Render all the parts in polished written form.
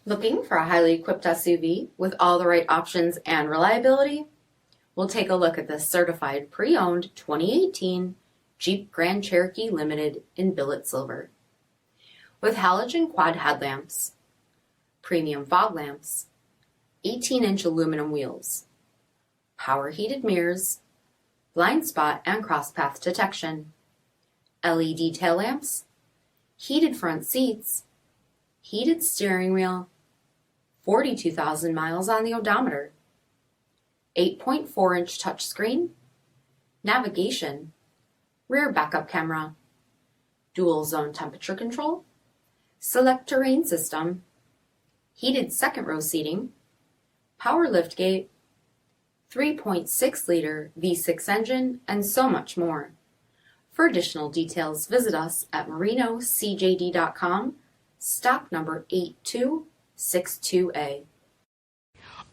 Looking for a highly equipped SUV with all the right options and reliability? We'll take a look at this certified pre-owned 2018 Jeep Grand Cherokee Limited in billet silver. With halogen quad headlamps, premium fog lamps, 18-inch aluminum wheels, power heated mirrors, blind spot and cross path detection, LED tail lamps, heated front seats, heated steering wheel, 42,000 miles on the odometer, 8.4-inch touchscreen, navigation, rear backup camera, dual zone temperature control, SELEC-TERRAIN system, heated second row seating, power liftgate, 3.6-liter V6 engine, and so much more. For additional details, visit us at marinocjd.com, stock number 8262A.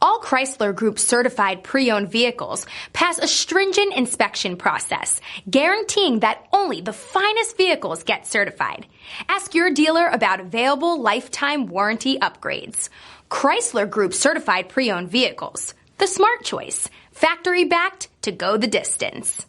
All Chrysler Group certified pre-owned vehicles pass a stringent inspection process, guaranteeing that only the finest vehicles get certified. Ask your dealer about available lifetime warranty upgrades. Chrysler Group certified pre-owned vehicles, the smart choice, factory backed to go the distance.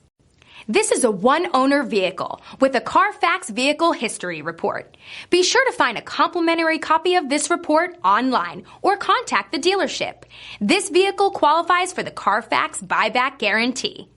This is a one-owner vehicle with a CARFAX vehicle history report. Be sure to find a complimentary copy of this report online or contact the dealership. This vehicle qualifies for the CARFAX buyback guarantee.